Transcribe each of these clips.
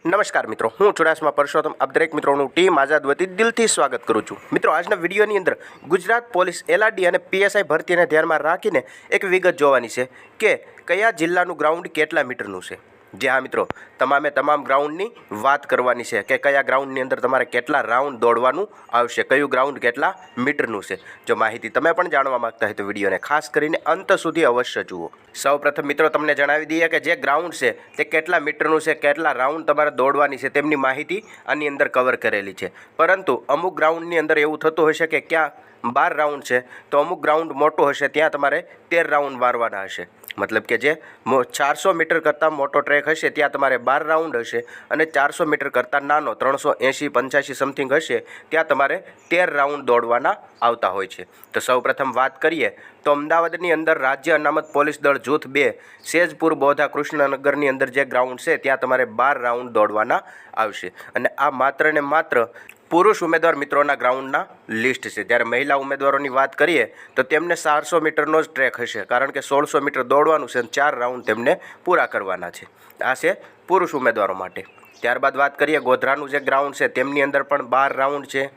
નમસ્કાર મિત્રો, હું ચુડાસમા પરસોત્તમ આપ દરેક મિત્રોનું ટીમ આઝાદ વતી દિલથી સ્વાગત કરું છું। મિત્રો, આજના વિડીયોની અંદર ગુજરાત પોલીસ એલઆરડી અને પીએસઆઈ ભરતીને ધ્યાનમાં રાખીને એક વિગત જોવાની છે કે કયા જિલ્લાનું ગ્રાઉન્ડ કેટલા મીટરનું છે। જે હા મિત્રો, તમામ ગ્રાઉન્ડની વાત કરવાની છે કે કયા ગ્રાઉન્ડની અંદર તમારે કેટલા રાઉન્ડ દોડવાનું આવશે, કયું ગ્રાઉન્ડ કેટલા મીટરનું છે। જો માહિતી તમે પણ જાણવા માગતા હોય તો વિડીયોને ખાસ કરીને અંત સુધી અવશ્ય જુઓ। સૌપ્રથમ મિત્રો તમને જણાવી દઈએ કે જે ગ્રાઉન્ડ છે તે કેટલા મીટરનું છે, કેટલા રાઉન્ડ તમારે દોડવાની છે તેમની માહિતી આની અંદર કવર કરેલી છે। પરંતુ અમુક ગ્રાઉન્ડની અંદર એવું થતું હશે કે ક્યાં 12 રાઉન્ડ છે તો અમુક ગ્રાઉન્ડ મોટો હશે ત્યાં તમારે 13 રાઉન્ડ મારવાના હશે। મતલબ કે જે 400 મીટર કરતાં મોટો ટ્રેક હશે ત્યાં તમારે 12 રાઉન્ડ હશે અને 400 મીટર કરતાં નાનો 380-85 સમથિંગ હશે ત્યાં તમારે 13 રાઉન્ડ દોડવાના આવતા હોય છે। તો સૌપ્રથમ વાત કરીએ તો અમદાવાદની અંદર રાજ્ય અનામત પોલીસ દળ જૂથ 2 સેજપુર બોધા કૃષ્ણનગરની અંદર જે ગ્રાઉન્ડ છે ત્યાં તમારે 12 રાઉન્ડ દોડવાના આવશે અને આ માત્ર ને માત્ર પુરુષ ઉમેદવાર મિત્રોના ગ્રાઉન્ડના લિસ્ટ છે। જ્યારે મહિલા ઉમેદવારોની વાત કરીએ તો તેમને 400 મીટરનો જ ટ્રેક હશે, કારણ કે 1600 મીટર દોડવાનું છે અને 4 રાઉન્ડ તેમને પૂરા કરવાના છે। આ છે પુરુષ ઉમેદવારો માટે। ત્યારબાદ વાત કરીએ ગોધરાનું જે ગ્રાઉન્ડ છે તેમની અંદર પણ 12 રાઉન્ડ છે।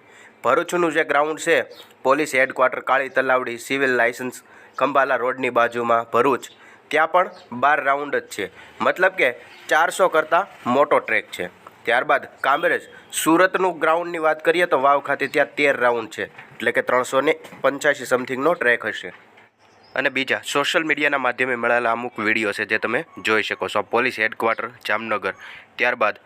ભરૂચનું જે ગ્રાઉન્ડ છે પોલીસ હેડક્વાર્ટર કાળી તલાવડી સિવિલ લાયસન્સ ખંભાલા રોડની બાજુમાં ભરૂચ, ત્યાં પણ 12 રાઉન્ડ જ છે, મતલબ કે 400 કરતાં મોટો ટ્રેક છે। ત્યારબાદ કામરેજ સુરતનું ગ્રાઉન્ડની વાત કરીએ તો વાવ ખાતે ત્યાં 13 રાઉન્ડ છે, એટલે કે 385 સમથિંગનો ટ્રેક હશે। અને બીજા સોશિયલ મીડિયાના માધ્યમે મળેલા અમુક વિડીયો છે જે તમે જોઈ શકો છો। પોલીસ હેડક્વાર્ટર જામનગર, ત્યારબાદ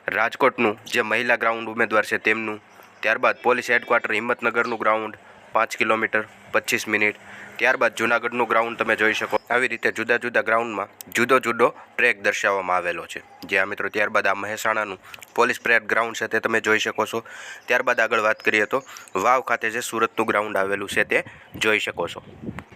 રાજકોટનું જે મહિલા ગ્રાઉન્ડ ઉમેદવાર છે તેમનું, ત્યારબાદ પોલીસ હેડક્વાર્ટર હિંમતનગરનું ગ્રાઉન્ડ 5 કિલોમીટર 25 મિનિટ, ત્યારબાદ જૂનાગઢનું ગ્રાઉન્ડ તમે જોઈ શકો। આવી રીતે જુદા જુદા ગ્રાઉન્ડમાં જુદો ટ્રેક દર્શાવવામાં આવેલો છે। જ્યાં મિત્રો ત્યારબાદ આ મહેસાણાનું પોલીસ પરેડ ગ્રાઉન્ડ છે તે તમે જોઈ શકો છો। ત્યારબાદ આગળ વાત કરીએ તો વાવ ખાતે જે સુરતનું ગ્રાઉન્ડ આવેલું છે તે જોઈ શકો છો।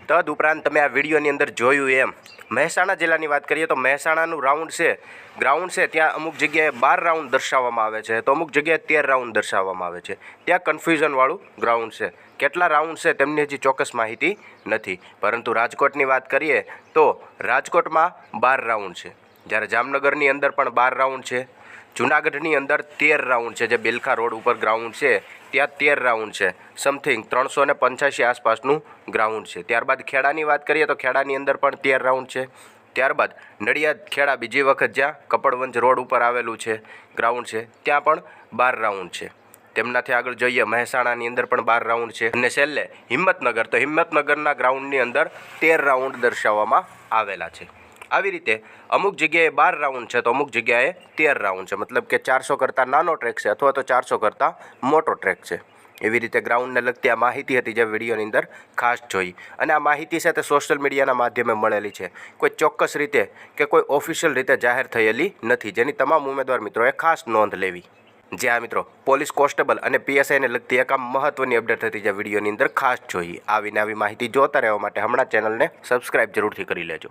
તદ ઉપરાંત તમે આ વિડીયોની અંદર જોયું એમ મહેસાણા જિલ્લાની વાત કરીએ તો મહેસાણાનું ગ્રાઉન્ડ છે ત્યાં અમુક જગ્યાએ 12 રાઉન્ડ દર્શાવવામાં આવે છે તો અમુક જગ્યાએ 13 રાઉન્ડ દર્શાવવામાં આવે છે। ત્યાં કન્ફ્યુઝનવાળું ગ્રાઉન્ડ છે, કેટલા રાઉન્ડ છે તેમની હજી ચોક્કસ માહિતી નથી। પરંતુ રાજકોટની વાત કરીએ તો રાજકોટમાં 12 રાઉન્ડ છે, જ્યારે જામનગરની અંદર પણ 12 રાઉન્ડ છે, જૂનાગઢની અંદર 13 રાઉન્ડ છે, જે બિલખા રોડ ઉપર ગ્રાઉન્ડ છે ત્યાં 13 રાઉન્ડ છે, સમથિંગ 385 આસપાસનું ગ્રાઉન્ડ છે। ત્યારબાદ ખેડાની વાત કરીએ તો ખેડાની અંદર પણ 13 રાઉન્ડ છે। ત્યારબાદ નડિયાદ ખેડા બીજી વખત જ્યાં કપડવંજ રોડ ઉપર આવેલું છે ગ્રાઉન્ડ છે ત્યાં પણ 12 રાઉન્ડ છે। તેમનાથી આગળ જોઈએ મહેસાણાની અંદર પણ 12 રાઉન્ડ છે અને છેલ્લે હિંમતનગર, તો હિંમતનગરના ગ્રાઉન્ડની અંદર 13 રાઉન્ડ દર્શાવવામાં આવેલા છે। આવી રીતે અમુક જગ્યાએ 12 રાઉન્ડ છે તો અમુક જગ્યાએ 13 રાઉન્ડ છે, મતલબ કે 400 કરતાં નાનો ટ્રેક છે અથવા તો 400 કરતાં મોટો ટ્રેક છે। એવી રીતે ગ્રાઉન્ડને લગતી આ માહિતી હતી જે વિડીયોની અંદર ખાસ જોઈ, અને આ માહિતી છે તે સોશિયલ મીડિયાના માધ્યમે મળેલી છે, કોઈ ચોક્કસ રીતે કે કોઈ ઓફિશિયલ રીતે જાહેર થયેલી નથી, જેની તમામ ઉમેદવાર મિત્રોએ ખાસ નોંધ લેવી। જે આ મિત્રો પોલીસ કોન્સ્ટેબલ અને પીએસઆઈને લગતી એક આમ મહત્વની અપડેટ હતી જે વિડીયોની અંદર ખાસ જોઈ। આવીને આવી માહિતી જોતા રહેવા માટે હમણાં ચેનલને સબસ્ક્રાઈબ જરૂરથી કરી લેજો।